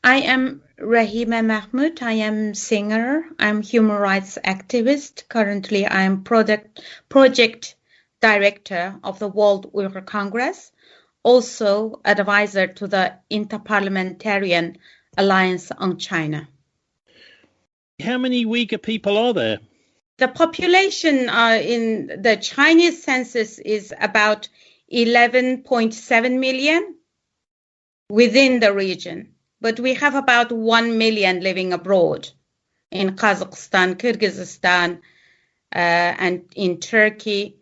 I am Rahima Mahmut. I am singer. I'm human rights activist. Currently, I am project director of the World Uyghur Congress, also advisor to the Interparliamentarian Alliance on China. How many Uyghur people are there? The population in the Chinese census is about 11.7 million within the region. But we have about 1 million living abroad in Kazakhstan, Kyrgyzstan, and in Turkey.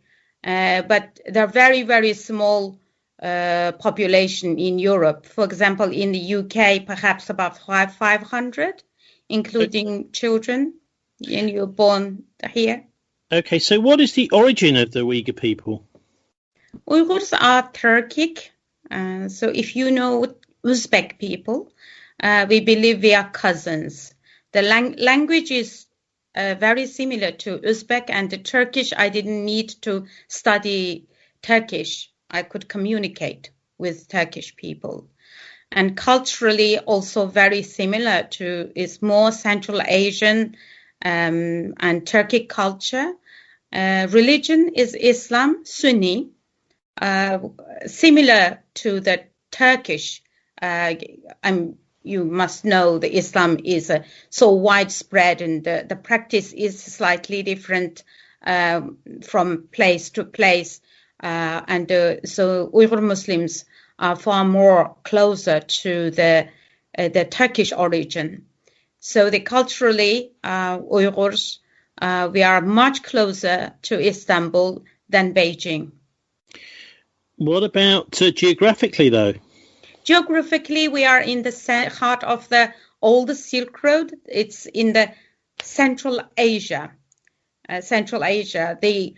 But they're very, very small population in Europe. For example, in the UK, perhaps about 500, including children, and you're born here. Okay, so what is the origin of the Uyghur people? Uyghurs are Turkic. So if you know Uzbek people, we believe we are cousins. The language is very similar to Uzbek and the Turkish. I didn't need to study Turkish. I could communicate with Turkish people. And culturally also very similar to, is more Central Asian and Turkic culture. Religion is Islam, Sunni, similar to the Turkish. You must know the Islam is so widespread and the practice is slightly different from place to place. So Uyghur Muslims are far more closer to the Turkish origin. So culturally, Uyghurs, we are much closer to Istanbul than Beijing. What about geographically, though? Geographically, we are in the heart of the old Silk Road. It's in the Central Asia. The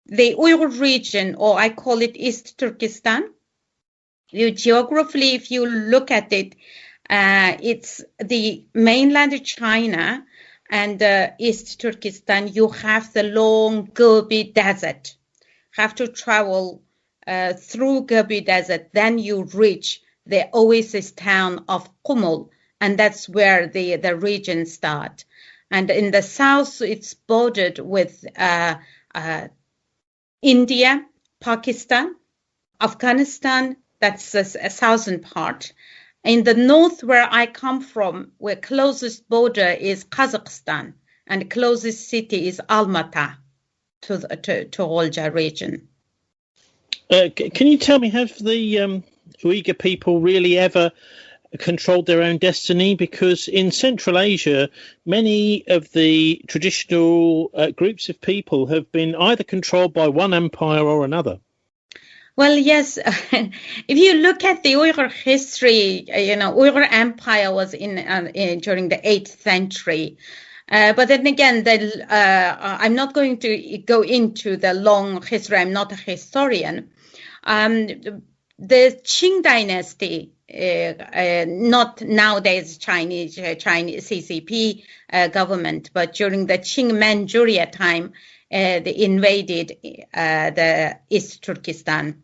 Uyghur region, or I call it East Turkestan. Geographically, if you look at it, it's the mainland China and East Turkestan. You have the long Gobi Desert. Have to travel through Gobi Desert, then you reach the oasis town of Qumul, and that's where the region starts. And in the south, it's bordered with India, Pakistan, Afghanistan, that's the southern part. In the north, where I come from, where closest border is Kazakhstan, and the closest city is Almaty to Volga region. Can you tell me, have the Uyghur people really ever controlled their own destiny? Because in Central Asia, many of the traditional groups of people have been either controlled by one empire or another. Well, yes. If you look at the Uyghur history, Uyghur Empire was during the 8th century. But then again, I'm not going to go into the long history. I'm not a historian. The Qing dynasty, not nowadays Chinese CCP government, but during the Qing Manchuria time, they invaded the East Turkestan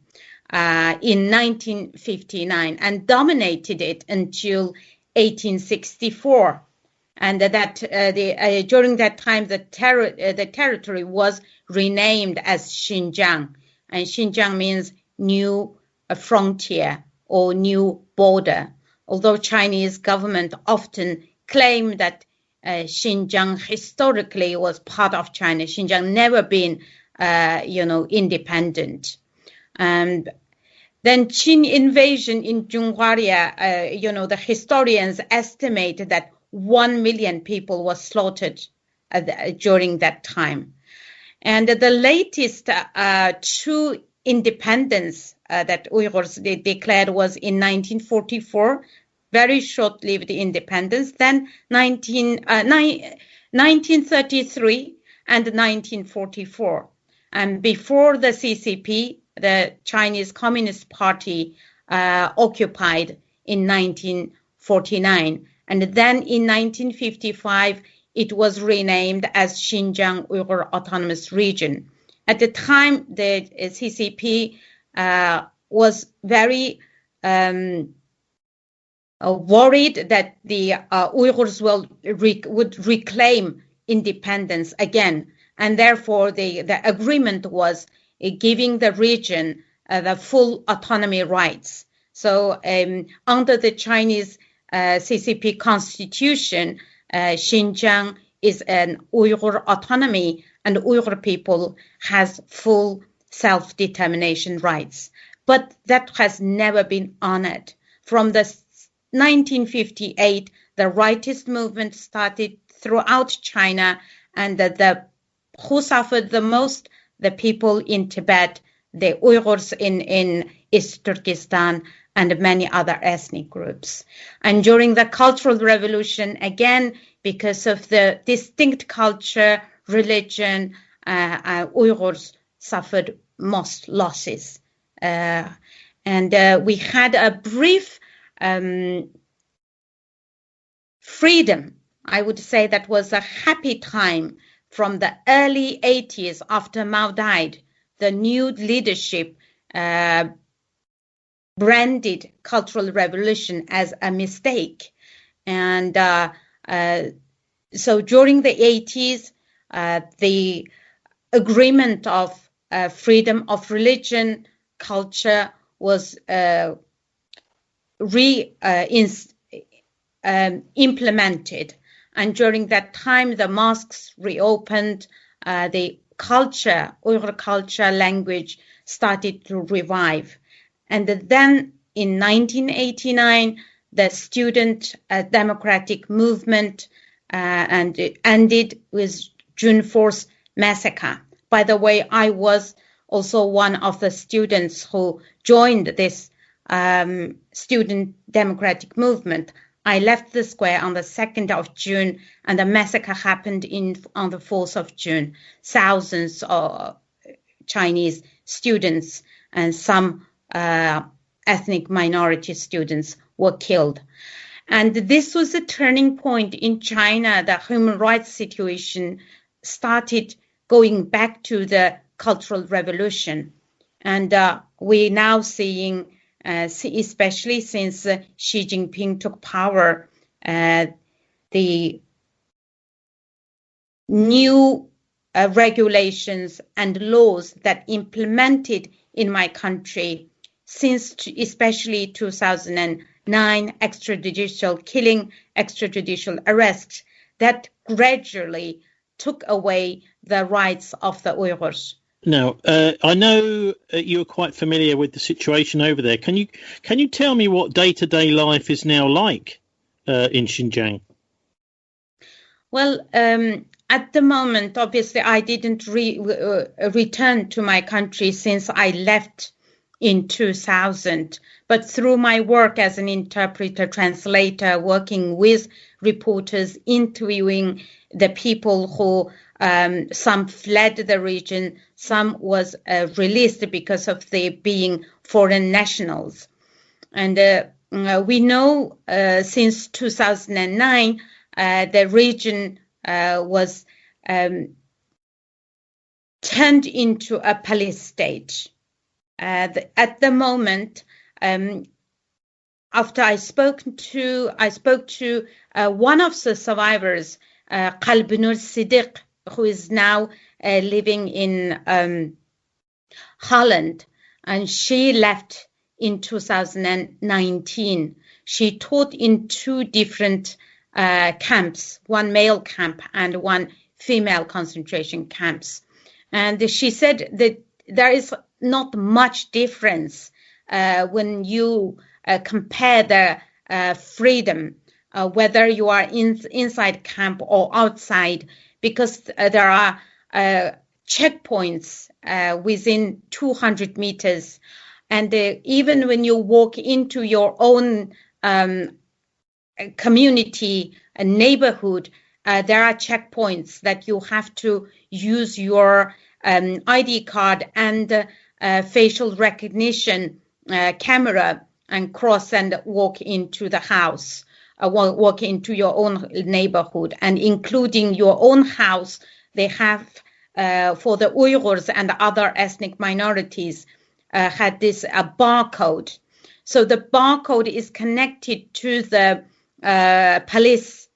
in 1959 and dominated it until 1864. And during that time, the territory was renamed as Xinjiang, and Xinjiang means new frontier or new border. Although Chinese government often claim that Xinjiang historically was part of China, Xinjiang never been, independent. And then Qing invasion in Jungwaria, the historians estimate that 1 million people were slaughtered during that time. And the latest true independence that Uyghurs declared was in 1944, very short-lived independence, then 1933 and 1944. And before the CCP, the Chinese Communist Party occupied in 1949. And then in 1955, it was renamed as Xinjiang Uyghur Autonomous Region. At the time, the CCP was very worried that the Uyghurs would reclaim independence again, and therefore the agreement was giving the region the full autonomy rights. So under the Chinese CCP constitution, Xinjiang is an Uyghur autonomy, and Uyghur people has full self-determination rights. But that has never been honored. From the 1958, the rightist movement started throughout China, and who suffered the most? The people in Tibet, the Uyghurs in East Turkestan, and many other ethnic groups. And during the Cultural Revolution, again, because of the distinct culture, religion, Uyghurs suffered most losses. And we had a brief freedom. I would say that was a happy time from the early 80s after Mao died. The new leadership branded Cultural Revolution as a mistake. And so during the 80s, the agreement of freedom of religion, culture was implemented. And during that time, the mosques reopened, the culture, Uyghur culture, language started to revive. And then in 1989, the student democratic movement and it ended with June 4th massacre. By the way, I was also one of the students who joined this student democratic movement. I left the square on the 2nd of June, and the massacre happened on the 4th of June. Thousands of Chinese students and some ethnic minority students were killed. And this was a turning point in China. The human rights situation started going back to the Cultural Revolution. And we're now seeing, especially since Xi Jinping took power, the new regulations and laws that implemented in my country since especially 2009, extrajudicial killing, extrajudicial arrest, that gradually took away the rights of the Uyghurs. Now, I know you're quite familiar with the situation over there. Can you tell me what day-to-day life is now like in Xinjiang? Well, at the moment, obviously, I didn't return to my country since I left in 2000. But through my work as an interpreter, translator, working with reporters, interviewing the people who some fled the region, some was released because of they being foreign nationals. And we know since 2009, the region was turned into a police state. At the moment, after I spoke to one of the survivors, Qalbinur Siddiq, who is now living in Holland, and she left in 2019. She taught in 2 different camps, one male camp and one female concentration camps. And she said that there is not much difference when you compare the freedom, whether you are inside camp or outside, because there are checkpoints within 200 meters. And even when you walk into your own community, a neighborhood, there are checkpoints that you have to use your ID card and facial recognition camera and cross and walk into the house, walk into your own neighborhood, and including your own house. They have, for the Uyghurs and other ethnic minorities, had this barcode. So the barcode is connected to the police,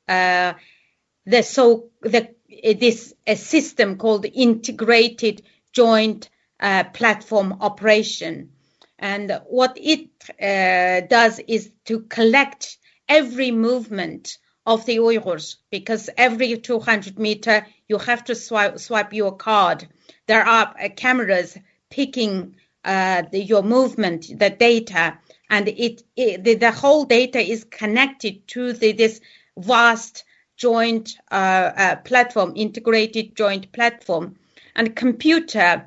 this system called Integrated Joint Platform Operation. And what it does is to collect every movement of the Uyghurs, because every 200 meters you have to swipe your card. There are cameras picking your movement, the data, and the whole data is connected to this vast joint platform, integrated joint platform, and computerized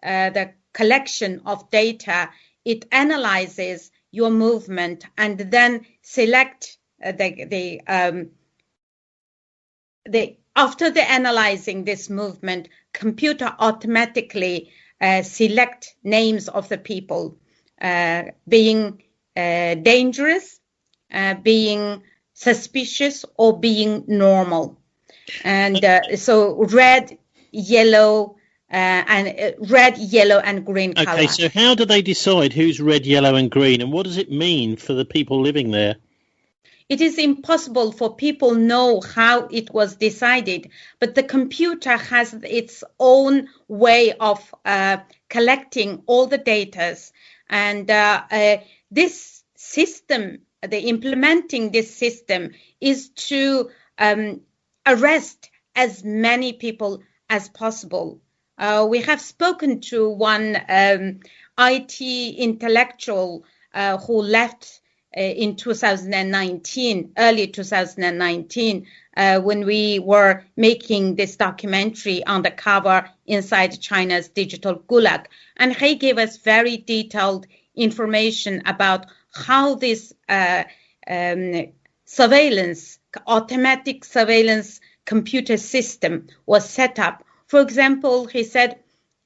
the collection of data. It analyzes your movement and then select after the analyzing this movement, computer automatically select names of the people being dangerous, being suspicious, or being normal. And so red, yellow, and green color. Okay, so how do they decide who's red, yellow, and green, and what does it mean for the people living there? It is impossible for people know how it was decided, but the computer has its own way of collecting all the data. And this system, implementing this system, is to arrest as many people as possible. We have spoken to one IT intellectual who left in 2019, early 2019, when we were making this documentary Undercover inside China's digital Gulag. And he gave us very detailed information about how this surveillance, automatic surveillance computer system was set up. For example, he said,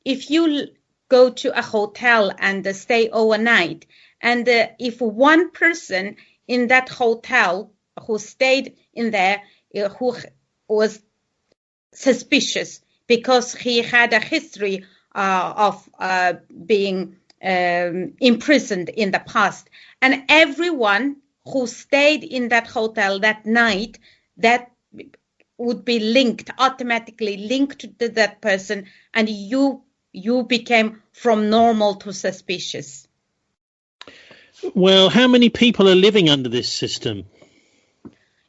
if you go to a hotel and stay overnight, and if one person in that hotel who stayed in there, who was suspicious because he had a history of being imprisoned in the past, and everyone who stayed in that hotel that night, that would be linked, automatically linked to that person, and you became from normal to suspicious. Well, how many people are living under this system?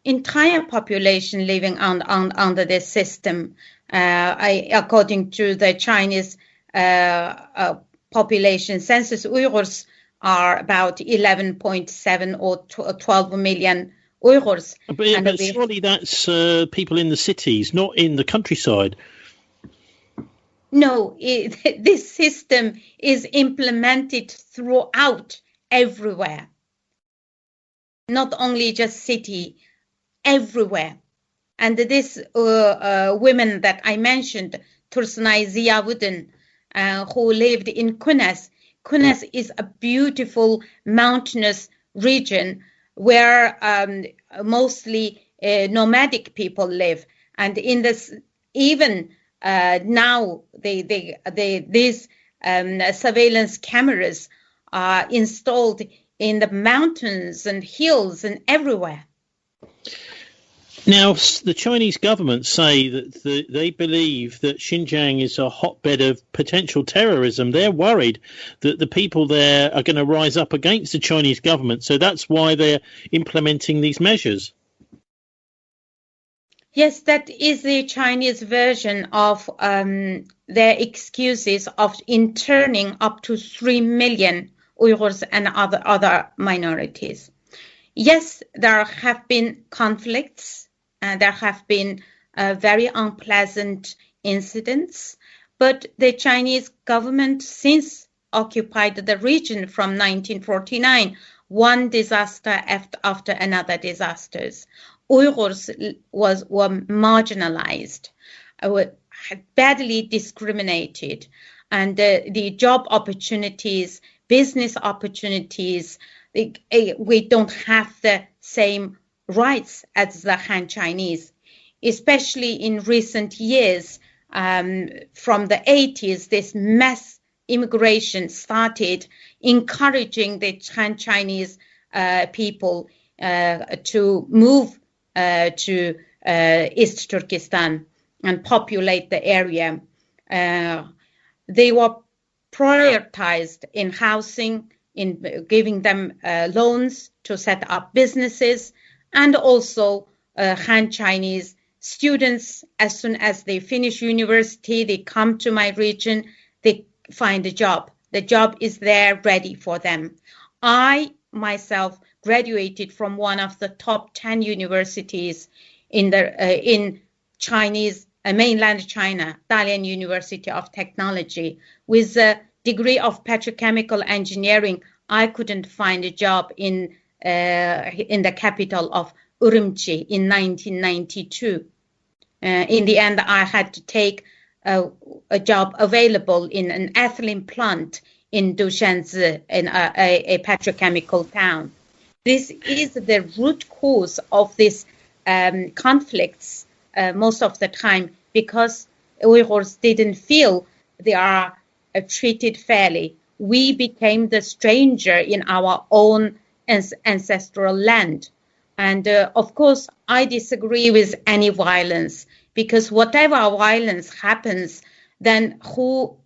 Entire population living under this system. According to the Chinese population census, Uyghurs are about 11.7 or 12 million Uyghurs. But surely that's people in the cities, not in the countryside. No, this system is implemented throughout, everywhere. Not only just city, everywhere. And this women that I mentioned, Tursunay Ziyavuddin, who lived in Kunes. Kunes is a beautiful mountainous region where mostly nomadic people live. And in this, even now, these surveillance cameras are installed in the mountains and hills and everywhere. Now, the Chinese government say that they believe that Xinjiang is a hotbed of potential terrorism. They're worried that the people there are going to rise up against the Chinese government. So that's why they're implementing these measures. Yes, that is the Chinese version of their excuses of interning up to 3 million Uyghurs and other minorities. Yes, there have been conflicts. There have been very unpleasant incidents, but the Chinese government, since occupied the region from 1949, one disaster after another disasters. Uyghurs were marginalized, were badly discriminated, and the job opportunities, business opportunities, we don't have the same rights as the Han Chinese, especially in recent years. From the 80s, this mass immigration started encouraging the Chinese people to move to East Turkestan and populate the area. They were prioritized in housing, in giving them loans to set up businesses, and also Han Chinese students, as soon as they finish university, they come to my region, they find a job. The job is there ready for them. I myself graduated from one of the top 10 universities in Chinese mainland China, Dalian University of Technology, with a degree of petrochemical engineering. I couldn't find a job in the capital of Urumqi in 1992. In the end, I had to take a job available in an ethylene plant in Dushanzi, in a petrochemical town. This is the root cause of these conflicts most of the time, because Uyghurs didn't feel they are treated fairly. We became the stranger in our own ancestral land. And of course, I disagree with any violence, because whatever violence happens, then who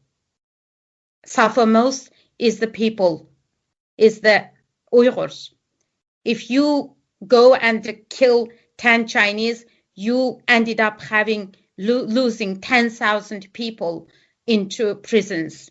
suffer most is the people, is the Uyghurs. If you go and kill 10 Chinese, you ended up having losing 10,000 people into prisons.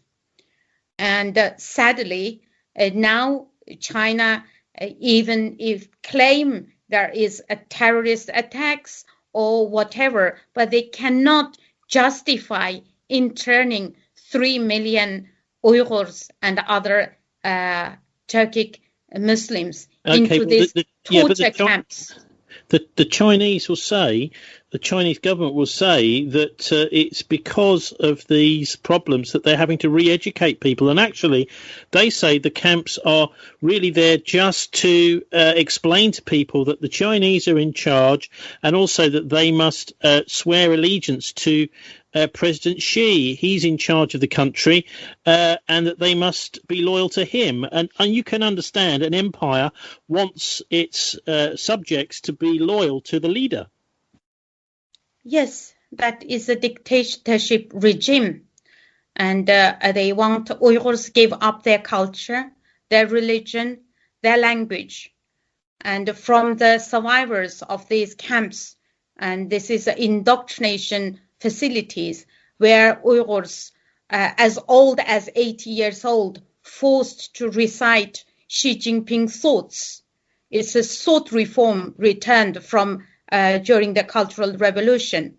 And sadly, now China, even if claim there is a terrorist attacks or whatever, but they cannot justify interning 3 million Uyghurs and other Turkic Muslims into these torture camps. The Chinese will say, the Chinese government will say that it's because of these problems that they're having to re-educate people. And actually, they say the camps are really there just to explain to people that the Chinese are in charge, and also that they must swear allegiance to President Xi. He's in charge of the country, and that they must be loyal to him. And you can understand an empire wants its subjects to be loyal to the leader. Yes, that is a dictatorship regime. And they want Uyghurs give up their culture, their religion, their language. And from the survivors of these camps, and this is indoctrination facilities where Uyghurs, as old as 80 years old, forced to recite Xi Jinping thoughts. It's a thought reform returned from during the Cultural Revolution.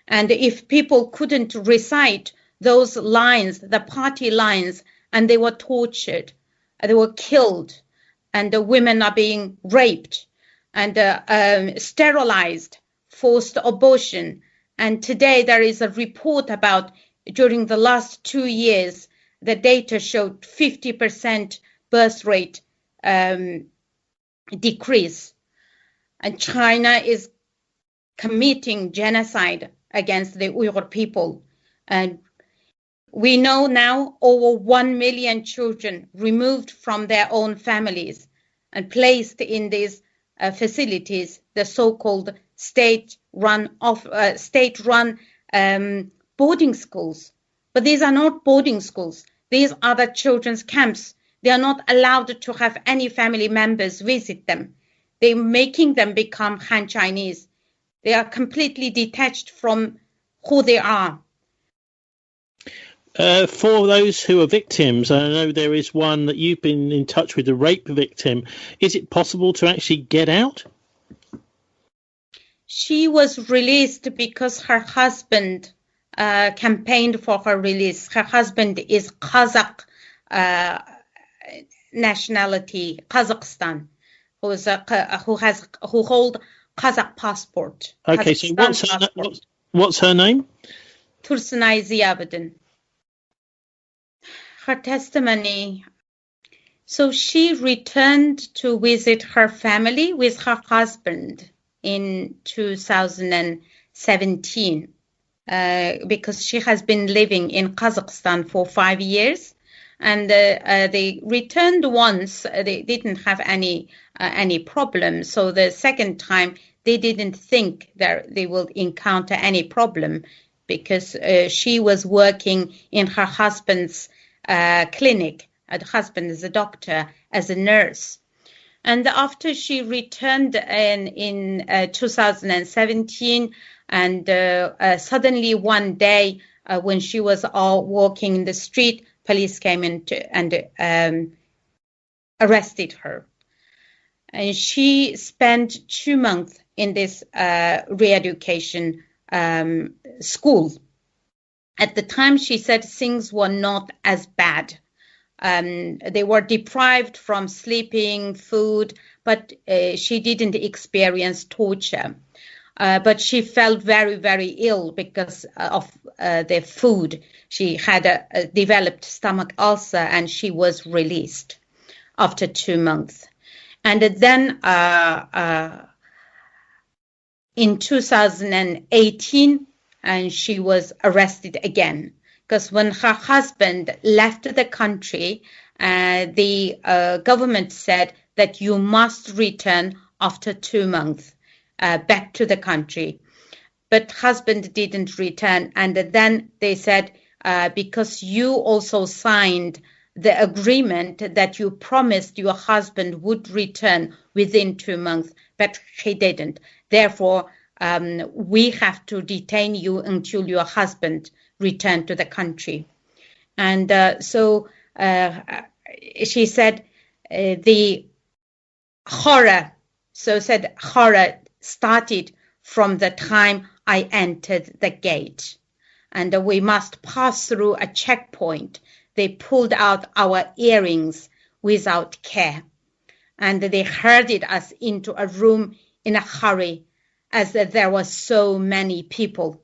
And if people couldn't recite those lines, the party lines, and they were tortured, they were killed, and the women are being raped and sterilized, forced abortion. And today there is a report about, during the last 2 years, the data showed 50% birth rate decrease. And China is committing genocide against the Uyghur people. And we know now over 1 million children removed from their own families and placed in these facilities, the so-called state-run boarding schools. But these are not boarding schools. These are the children's camps. They are not allowed to have any family members visit them. They're making them become Han Chinese. They are completely detached from who they are. For those who are victims, I know there is one that you've been in touch with, a rape victim. Is it possible to actually get out? She was released because her husband campaigned for her release. Her husband is Kazakh nationality, Kazakhstan, who hold Kazakh passport. Okay, so what's her name? Tursunay Ziyabuddin. Her testimony. So she returned to visit her family with her husband in 2017. because she has been living in Kazakhstan for 5 years. And they returned once. They didn't have any problem. So the second time, they didn't think that they will encounter any problem, because she was working in her husband's clinic. Her husband is a doctor, as a nurse. And after she returned in 2017, and suddenly one day, when she was all walking in the street, police came in and arrested her. And she spent 2 months in this re-education school. At the time, she said things were not as bad. They were deprived from sleeping, food, but she didn't experience torture. But she felt very, very ill because of the food. She had a developed stomach ulcer, and she was released after 2 months. And then in 2018, and she was arrested again, because when her husband left the country, the government said that you must return after 2 months back to the country. But husband didn't return, and then they said, because you also signed the agreement that you promised your husband would return within 2 months, but he didn't. Therefore, we have to detain you until your husband returned to the country. And so she said the horror started from the time I entered the gate. And we must pass through a checkpoint. They pulled out our earrings without care. And they herded us into a room in a hurry, as there were so many people.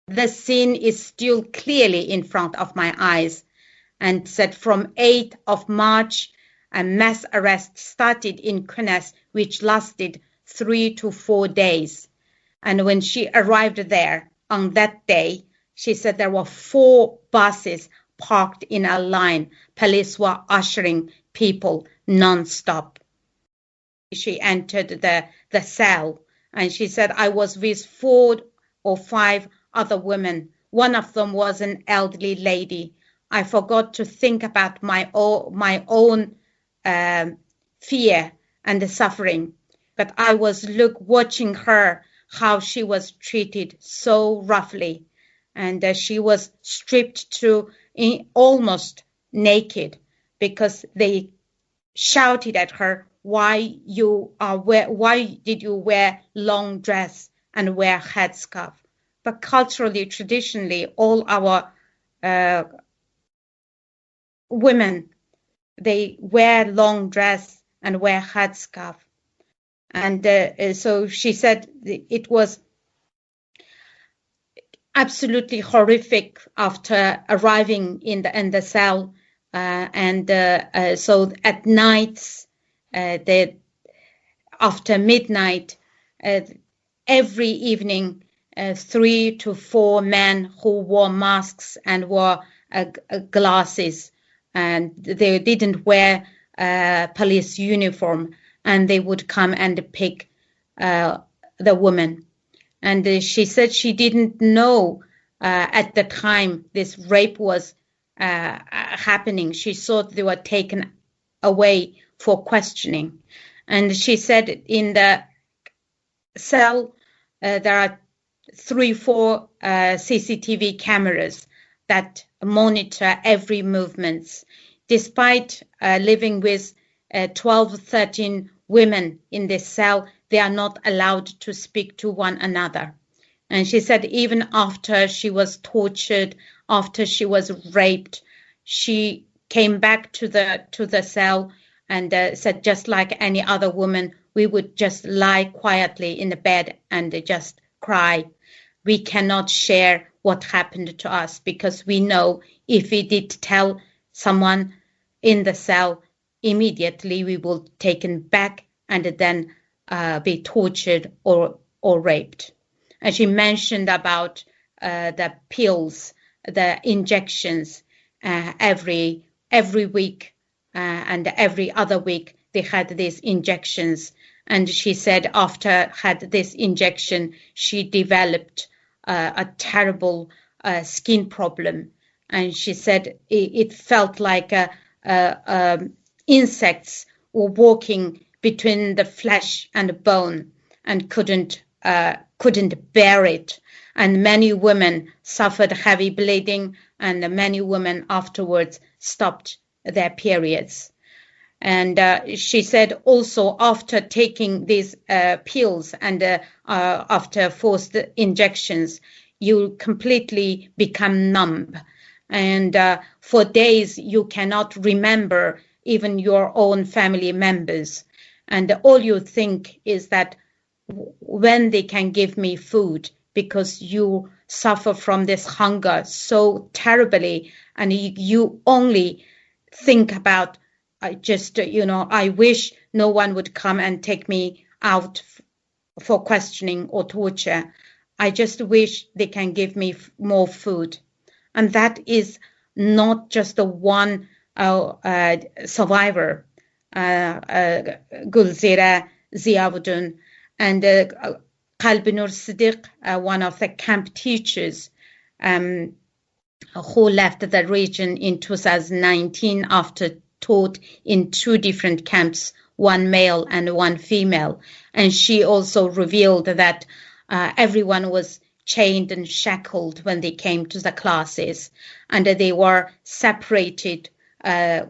The scene is still clearly in front of my eyes. And said from 8th of March, a mass arrest started in Kunes, which lasted 3 to 4 days. And when she arrived there on that day, she said there were 4 buses parked in a line. Police were ushering people non-stop. She entered the cell, and she said, I was with 4 or 5 other women. One of them was an elderly lady. I forgot to think about my own fear and suffering. But I was watching her, how she was treated so roughly. And she was stripped to almost naked, because they shouted at her, why did you wear long dress and wear headscarf? But culturally, traditionally, all our women, they wear long dress and wear headscarf. And so she said it was absolutely horrific after arriving in the cell. So at nights, after midnight, every evening, 3 to 4 men who wore masks and wore glasses, and they didn't wear police uniform, and they would come and pick the woman. And she said she didn't know at the time this rape was happening. She thought they were taken away for questioning. And she said in the cell there are 3-4 CCTV cameras that monitor every movement. Despite living with 12-13 women in this cell, they are not allowed to speak to one another. And she said even after she was tortured, after she was raped, she came back to the cell and said, just like any other woman, we would just lie quietly in the bed and just cry. We cannot share what happened to us, because we know if we did tell someone in the cell, immediately we will taken back and then be tortured or raped. And she mentioned about the pills, the injections every week, and every other week they had these injections. And she said after had this injection, she developed a terrible skin problem. And she said it felt like insects were walking between the flesh and bone and couldn't bear it. And many women suffered heavy bleeding, and many women afterwards stopped their periods. And she said also after taking these pills and after forced injections, you completely become numb. And for days you cannot remember even your own family members. And all you think is that when they can give me food, because you suffer from this hunger so terribly, and you only think about I wish no one would come and take me out for questioning or torture. I just wish they can give me more food. And that is not just the one survivor, Gulzira Ziauddin, and Qalbinur Siddiq, one of the camp teachers who left the region in 2019 after taught in 2 different camps, one male and one female. And she also revealed that everyone was chained and shackled when they came to the classes, and they were separated there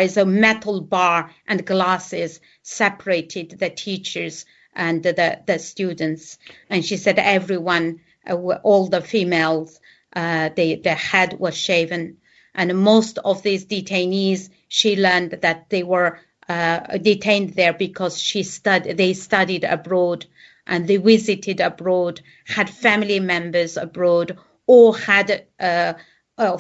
is a metal bar and glasses separated the teachers and the students. And she said everyone, all the females, their head was shaven. And most of these detainees, she learned that they were detained there because they studied abroad, and they visited abroad, had family members abroad, or had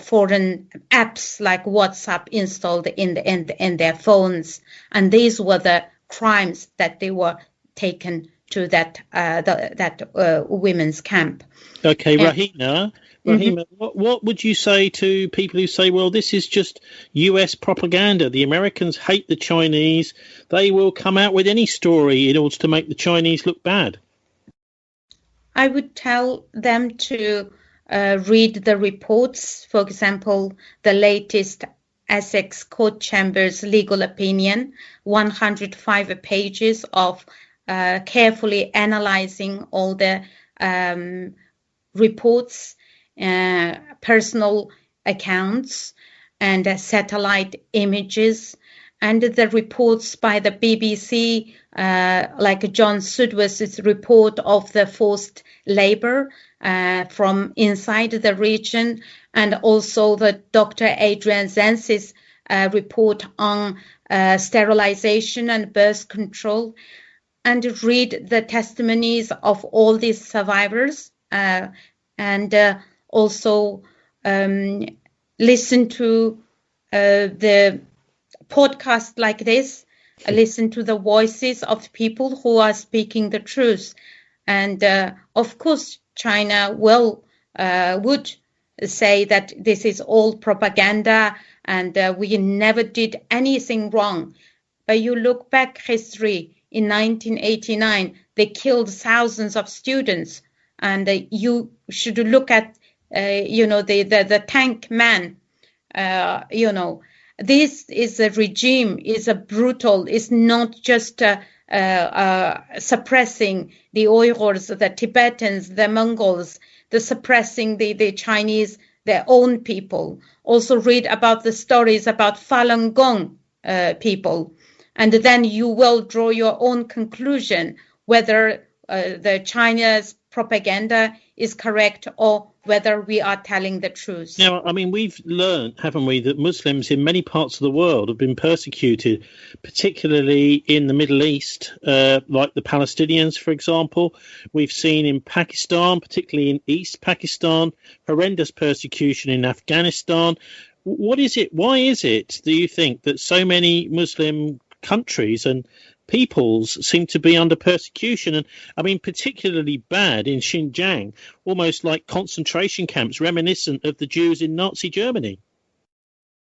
foreign apps like WhatsApp installed in their phones. And these were the crimes that they were taken to that women's camp. Okay, Rahima, what would you say to people who say, well, this is just US propaganda? The Americans hate the Chinese. They will come out with any story in order to make the Chinese look bad. I would tell them to read the reports. For example, the latest Essex Court Chamber's legal opinion, 105 pages of carefully analyzing all the reports, personal accounts, and satellite images, and the reports by the BBC, like John Sudworth's report of the forced labor from inside the region, and also the Dr. Adrian Zenzi's report on sterilization and birth control, and read the testimonies of all these survivors, and also listen to the podcast like this, listen to the voices of people who are speaking the truth. And of course, China would say that this is all propaganda and we never did anything wrong. But you look back history, in 1989, they killed thousands of students. And you should look at, the tank man, this is a regime, is a brutal, is not just suppressing the Uyghurs, the Tibetans, the Mongols, the suppressing the Chinese, their own people. Also read about the stories about Falun Gong people. And then you will draw your own conclusion whether the China's propaganda is correct or whether we are telling the truth. Now, I mean, we've learned, haven't we, that Muslims in many parts of the world have been persecuted, particularly in the Middle East, like the Palestinians, for example. We've seen in Pakistan, particularly in East Pakistan, horrendous persecution in Afghanistan. What is it? Why is it, do you think, that so many Muslim countries and peoples seem to be under persecution. And I mean, particularly bad in Xinjiang, almost like concentration camps reminiscent of the Jews in Nazi Germany.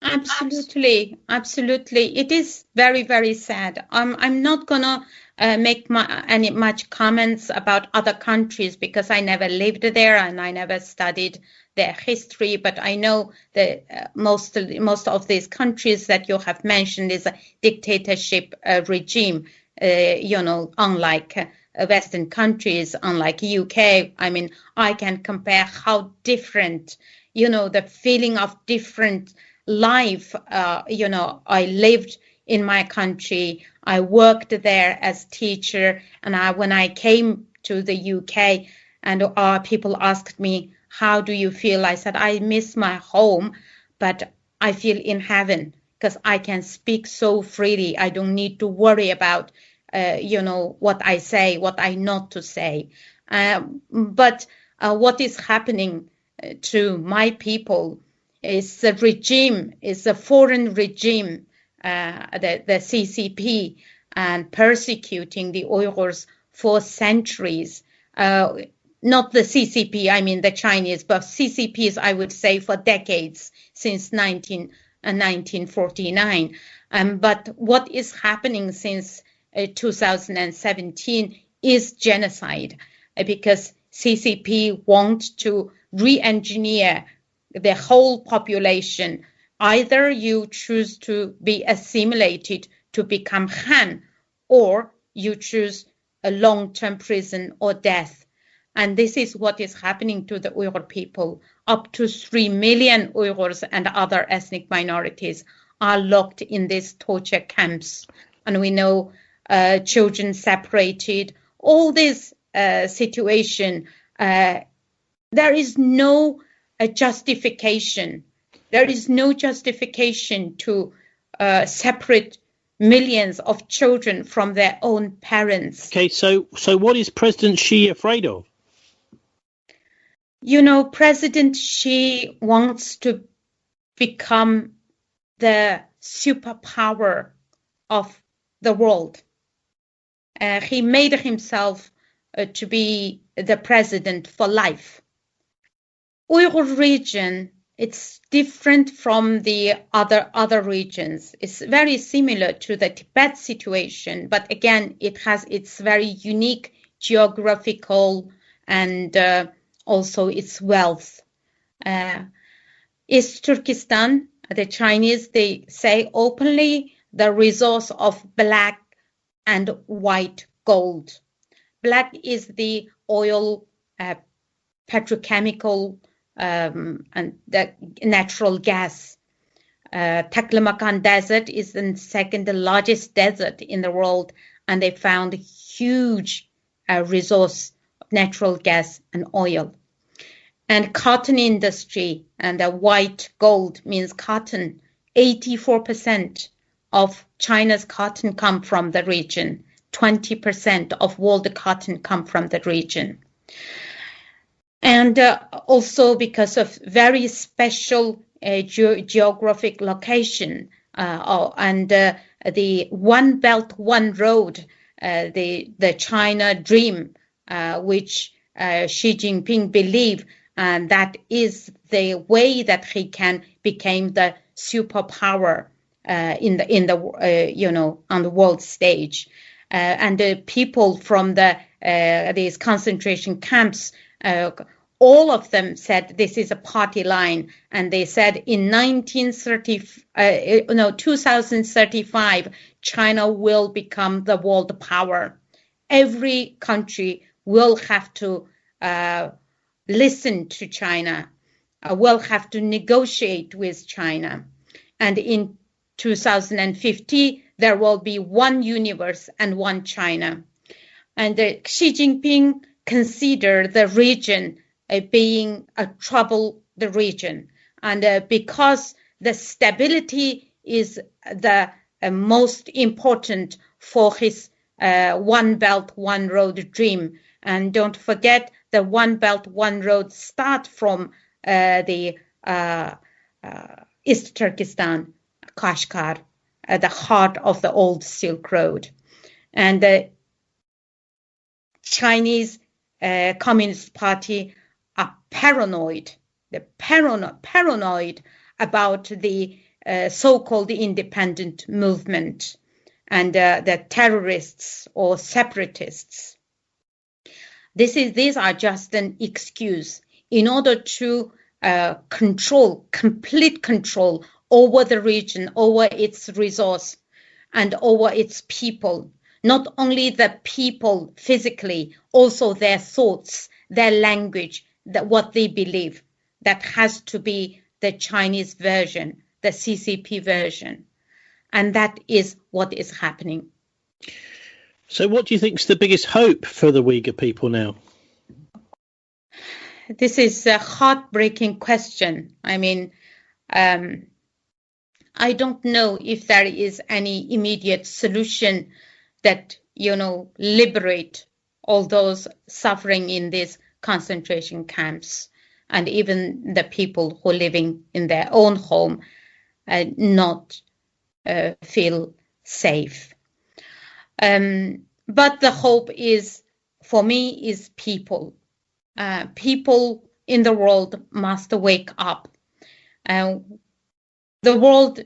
Absolutely, absolutely. It is very, very sad. I'm not gonna make much comments about other countries because I never lived there and I never studied their history. But I know that most of these countries that you have mentioned is a dictatorship regime. Unlike Western countries, unlike UK. I mean, I can compare how different, the feeling of different life, I lived in my country. I worked there as teacher, and when I came to the UK, and people asked me, "How do you feel?" I said, "I miss my home, but I feel in heaven because I can speak so freely. I don't need to worry about, what I say, what I not to say." But what is happening to my people is the regime, is a foreign regime, the CCP, and persecuting the Uyghurs for centuries. Not the CCP, I mean the Chinese, but CCPs, I would say, for decades, since 1949. But what is happening since 2017 is genocide, because CCP want to re-engineer the whole population. Either you choose to be assimilated to become Han, or you choose a long-term prison or death. And this is what is happening to the Uyghur people. Up to 3 million Uyghurs and other ethnic minorities are locked in these torture camps. And we know children separated, all this situation. There is no justification. There is no justification to separate millions of children from their own parents. Okay, so what is President Xi afraid of? President Xi wants to become the superpower of the world. He made himself to be the president for life. Uyghur region, it's different from the other regions. It's very similar to the Tibet situation, but again, it has its very unique geographical and also its wealth. East Turkistan, the Chinese, they say openly, the resource of black and white gold. Black is the oil, petrochemical, and the natural gas. Taklamakan Desert is the second largest desert in the world, and they found huge resource of natural gas and oil. And cotton industry, and the white gold means cotton. 84% of China's cotton come from the region. 20% of world cotton come from the region. And also because of very special geographic location and the One Belt, One Road, the China dream, which Xi Jinping believed, and that is the way that he can become the superpower on the world stage. And the people from these concentration camps, all of them said this is a party line, and they said in 2035 China will become the world power. Every country will have to listen to China, will have to negotiate with China, and in 2050 there will be one universe and one China. And Xi Jinping considered the region being a trouble the region, and because the stability is the most important for his One Belt, One Road dream. And don't forget, the One Belt, One Road start from the East Turkestan, Kashgar, the heart of the old Silk Road. And the Chinese Communist Party are paranoid. They're paranoid about the so-called independent movement and the terrorists or separatists. These are just an excuse in order to complete control over the region, over its resource, and over its people. Not only the people physically, also their thoughts, their language, what they believe. That has to be the Chinese version, the CCP version. And that is what is happening. So what do you think is the biggest hope for the Uyghur people now? This is a heartbreaking question. I mean, I don't know if there is any immediate solution that, liberate all those suffering in these concentration camps and even the people who are living in their own home and not feel safe. But the hope is, for me, is people. People in the world must wake up. The world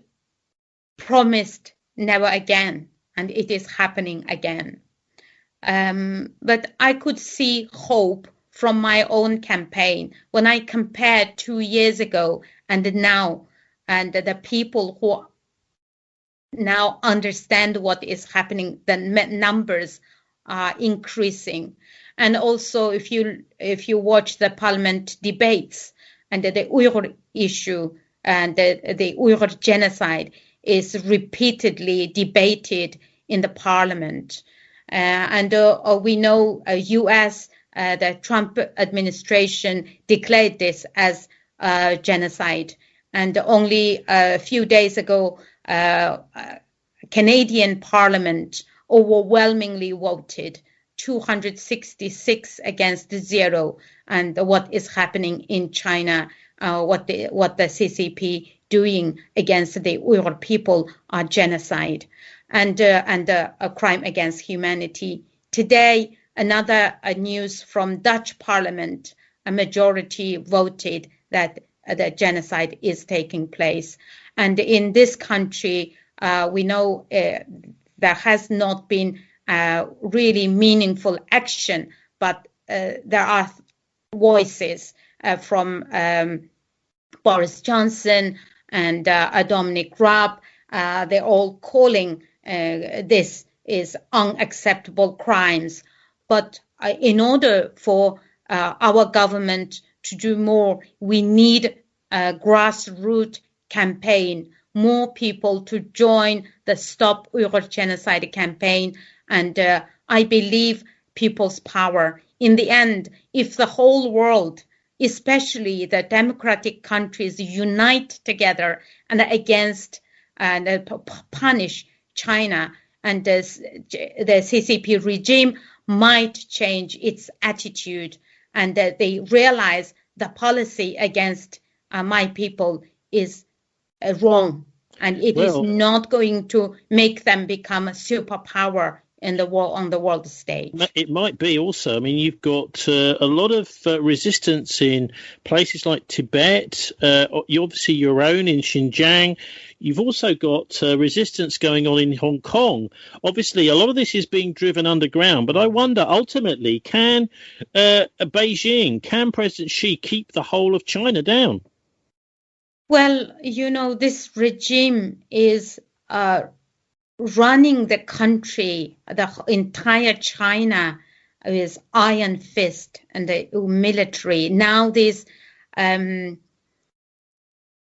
promised never again, and it is happening again. But I could see hope from my own campaign when I compared 2 years ago and now, and the people who now understand what is happening, the numbers are increasing. And also, if you watch the parliament debates and the Uyghur issue and the Uyghur genocide is repeatedly debated in the parliament. And we know U.S., the Trump administration declared this as genocide. And only a few days ago, Canadian Parliament overwhelmingly voted 266 against 0, and what is happening in China, what the CCP doing against the Uyghur people are genocide and a crime against humanity. Today, another news from Dutch Parliament, a majority voted that the genocide is taking place. And in this country, we know there has not been really meaningful action, but there are voices from Boris Johnson and Dominic Raab. They're all calling this is unacceptable crimes. But in order for our government to do more, we need a grassroots campaign, more people to join the Stop Uyghur Genocide campaign. And I believe people's power. In the end, if the whole world, especially the democratic countries, unite together and against and punish China, and the CCP regime might change its attitude, and that they realize the policy against my people is wrong, and it is not going to make them become a superpower in the world, on the world stage. It might be also. I mean, you've got a lot of resistance in places like Tibet, obviously your own in Xinjiang. You've also got resistance going on in Hong Kong. Obviously, a lot of this is being driven underground, but I wonder, ultimately, can Beijing, can President Xi keep the whole of China down? Well, this regime is running the country, the entire China, with iron fist and the military. Now this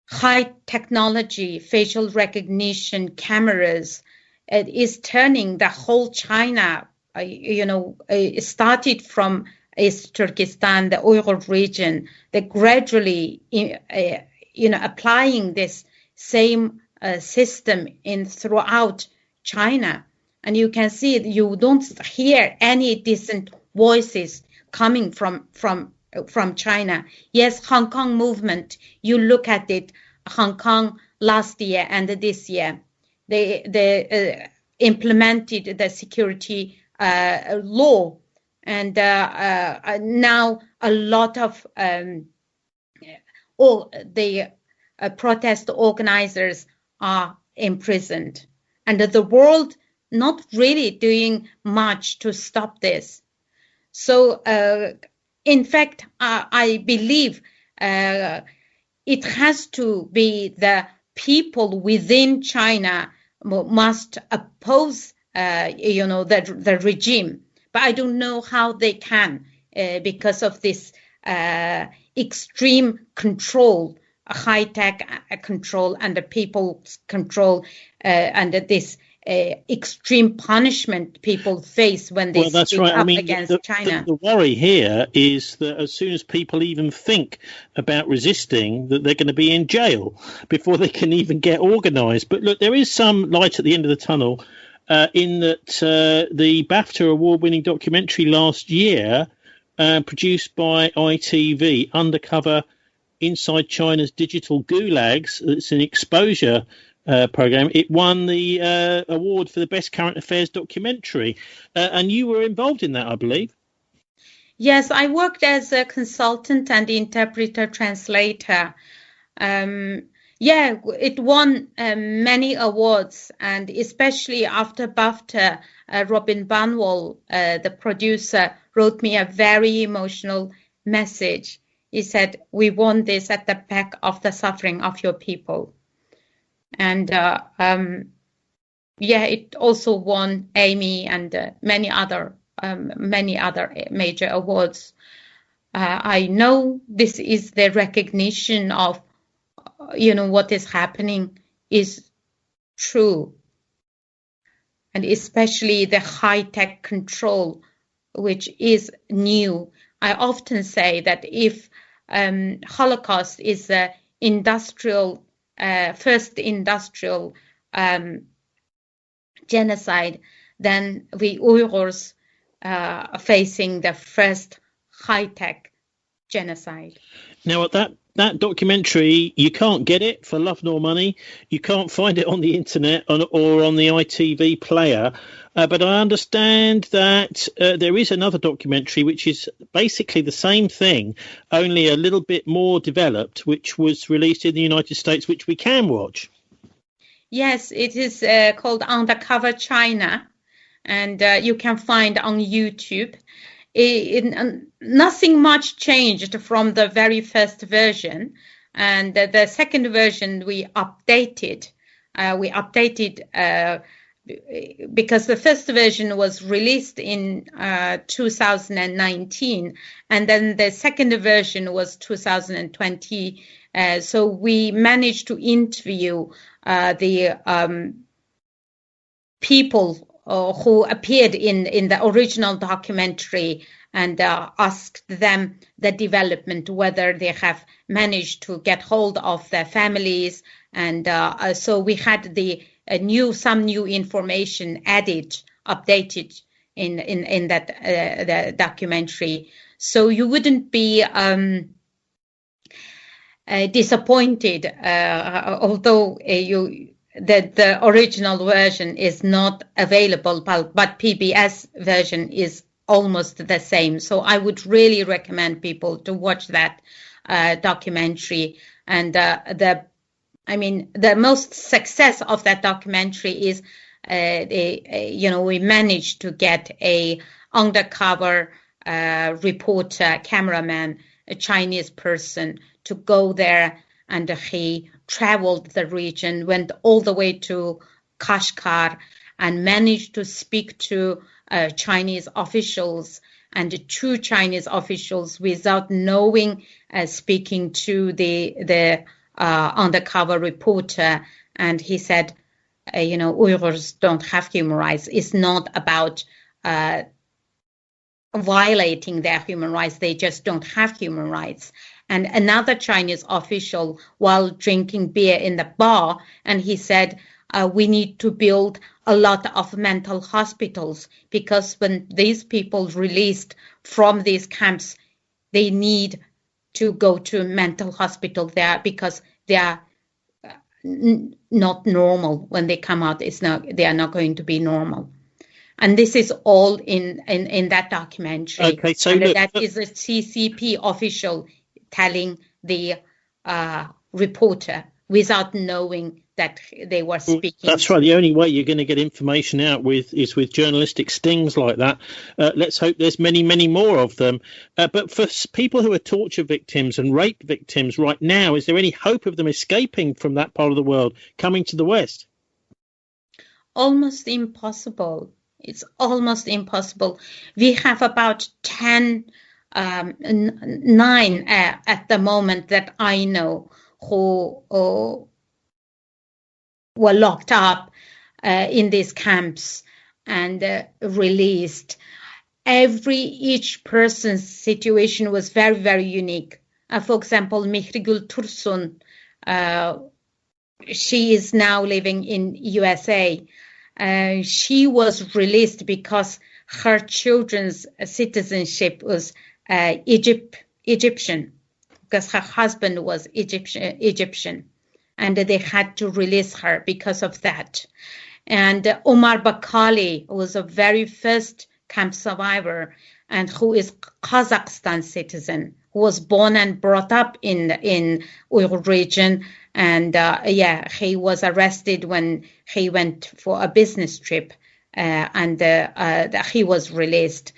high technology, facial recognition cameras, it is turning the whole China, it started from East Turkistan, the Uyghur region. They gradually, applying this same system throughout China, and you can see you don't hear any decent voices coming from China. Yes, Hong Kong movement, you look at it, Hong Kong last year and this year, they implemented the security law, and now a lot of all the protest organizers are imprisoned, and the world not really doing much to stop this. So, in fact, I believe it has to be the people within China must oppose, the regime. But I don't know how they can because of this extreme control, high-tech control, and the people's control, and this extreme punishment people face when they speak up against China. The worry here is that as soon as people even think about resisting, that they're going to be in jail before they can even get organised. But look, there is some light at the end of the tunnel in that the BAFTA award-winning documentary last year, produced by ITV, Undercover Inside China's Digital Gulags, it's an exposure program. It won the award for the best current affairs documentary, and you were involved in that, I believe. Yes, I worked as a consultant and interpreter translator. It won many awards, and especially after BAFTA, Robin Banwell, the producer, wrote me a very emotional message. He said, "We won this at the back of the suffering of your people." And it also won Amy and many other major awards. I know this is the recognition of, what is happening is true, and especially the high-tech control, which is new. I often say that if Holocaust is the first industrial genocide, then we Uyghurs are facing the first high-tech genocide. Now, at that documentary, you can't get it for love nor money. You can't find it on the internet or on the ITV player. But I understand that there is another documentary which is basically the same thing, only a little bit more developed, which was released in the United States, which we can watch. Yes, it is called Undercover China, and you can find on YouTube. Nothing much changed from the very first version, and the second version we updated. Because the first version was released in 2019, and then the second version was 2020. So we managed to interview the people who appeared in the original documentary and asked them the development, whether they have managed to get hold of their families. And so we had some new information added, updated in that the documentary. So you wouldn't be disappointed, although the original version is not available, but PBS version is almost the same. So I would really recommend people to watch that documentary. And the most success of that documentary is, we managed to get a undercover reporter, cameraman, a Chinese person, to go there, and he traveled the region, went all the way to Kashgar, and managed to speak to Chinese officials and two Chinese officials without knowing, speaking to the undercover reporter. And he said, Uyghurs don't have human rights. It's not about violating their human rights. They just don't have human rights. And another Chinese official, while drinking beer in the bar, and he said, we need to build a lot of mental hospitals, because when these people released from these camps, they need to go to a mental hospital there, because they are not normal. When they come out, they are not going to be normal. And this is all in that documentary. Okay, so and look, that is a CCP official telling the reporter without knowing that they were speaking. That's right. The only way you're going to get information out is with journalistic stings like that. Let's hope there's many, many more of them. But for people who are torture victims and rape victims right now, is there any hope of them escaping from that part of the world, coming to the West? Almost impossible. It's almost impossible. We have about 9 at the moment that I know who were locked up in these camps and released. Each person's situation was very, very unique. For example, Mihrigul Tursun, she is now living in USA. She was released because her children's citizenship was Egyptian, because her husband was Egyptian, and they had to release her because of that. And Omar Bakali was a very first camp survivor, and who is Kazakhstan citizen, who was born and brought up in Uyghur region. And he was arrested when he went for a business trip, and he was released.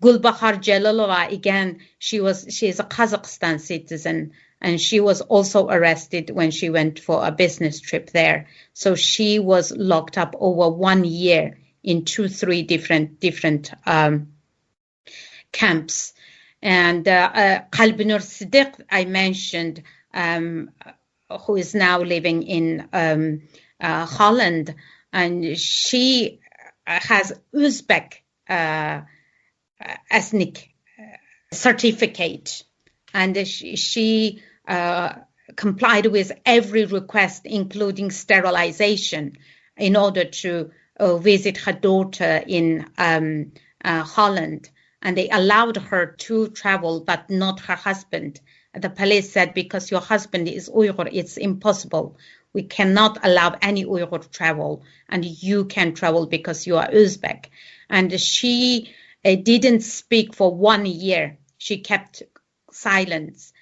Gulbahar Jalalova, again, she is a Kazakhstan citizen, and she was also arrested when she went for a business trip there. So she was locked up over 1 year in 2-3 different camps. And Qalbinur Siddiq, I mentioned, who is now living in Holland, and she has Uzbek ethnic certificate, and she complied with every request, including sterilization, in order to visit her daughter in Holland. And they allowed her to travel, but not her husband. The police said, because your husband is Uyghur, it's impossible. We cannot allow any Uyghur travel, and you can travel because you are Uzbek. And she didn't speak for 1 year. She kept silence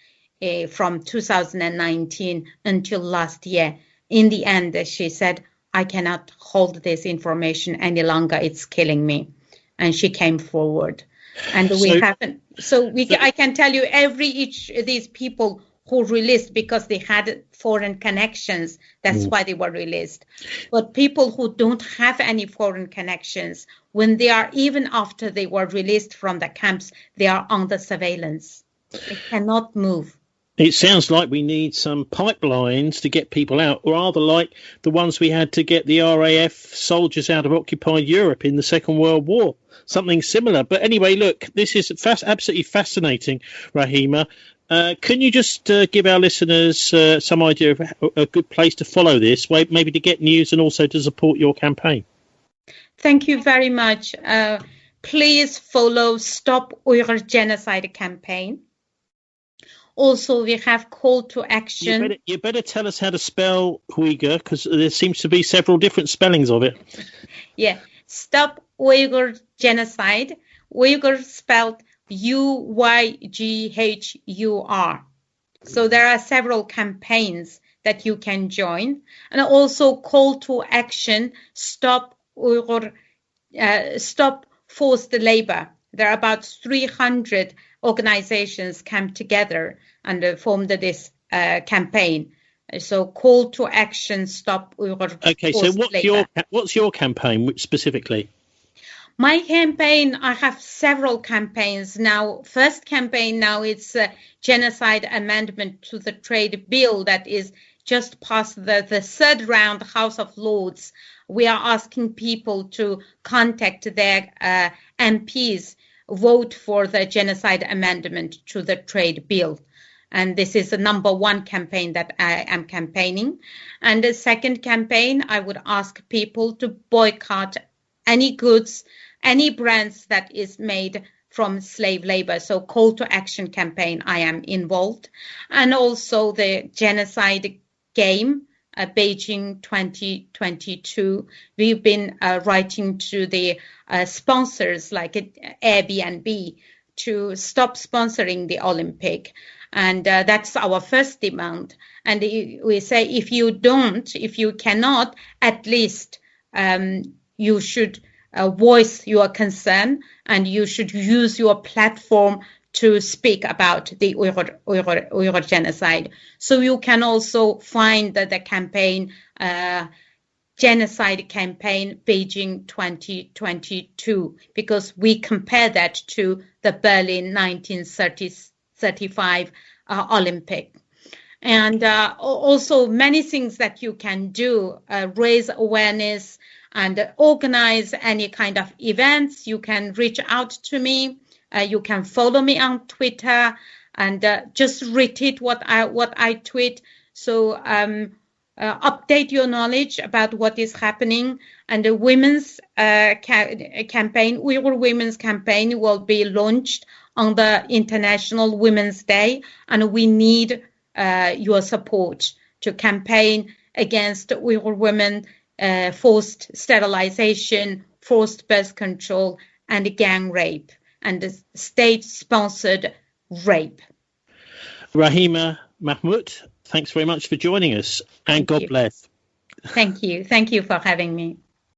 from 2019 until last year. In the end, she said, I cannot hold this information any longer. It's killing me. And she came forward. And I can tell you each of these people who released because they had foreign connections, that's why they were released. But people who don't have any foreign connections, when they are, even after they were released from the camps, they are under surveillance. They cannot move. It sounds like we need some pipelines to get people out, rather like the ones we had to get the RAF soldiers out of occupied Europe in the Second World War. Something similar. But anyway, look, this is absolutely fascinating, Rahima. Can you just give our listeners some idea of a good place to follow this, maybe to get news and also to support your campaign? Thank you very much. Please follow Stop Uyghur Genocide campaign. Also, we have call to action. You better tell us how to spell Uyghur, because there seems to be several different spellings of it. Yeah, Stop Uyghur Genocide. Uyghur spelled Uyghur. So there are several campaigns that you can join. And also call to action, Stop Forced Labor. There are about 300 organizations come together and formed this campaign. So call to action, Stop Uyghur. Okay, so what's your campaign specifically? My campaign, I have several campaigns now. First campaign now, it's a genocide amendment to the trade bill that is just past the third round House of Lords. We are asking people to contact their MPs, vote for the genocide amendment to the trade bill. And this is the number one campaign that I am campaigning. And the second campaign, I would ask people to boycott any goods, any brands that is made from slave labor. So call to action campaign, I am involved. And also the genocide game Beijing 2022. We've been writing to the sponsors like Airbnb to stop sponsoring the Olympic. And that's our first demand. And we say, if you cannot, at least you should voice your concern, and you should use your platform to speak about the Uyghur genocide. So you can also find the campaign, genocide campaign Beijing 2022, because we compare that to the Berlin 1935 Olympic. And also many things that you can do, raise awareness and organize any kind of events. You can reach out to me. You can follow me on Twitter and just retweet what I tweet. So update your knowledge about what is happening. And the women's campaign, Uyghur Women's Campaign, will be launched on the International Women's Day, and we need your support to campaign against Uyghur women, forced sterilization, forced birth control, and gang rape, and state-sponsored rape. Rahima Mahmut, thanks very much for joining us, and God bless. Thank you. Thank you for having me.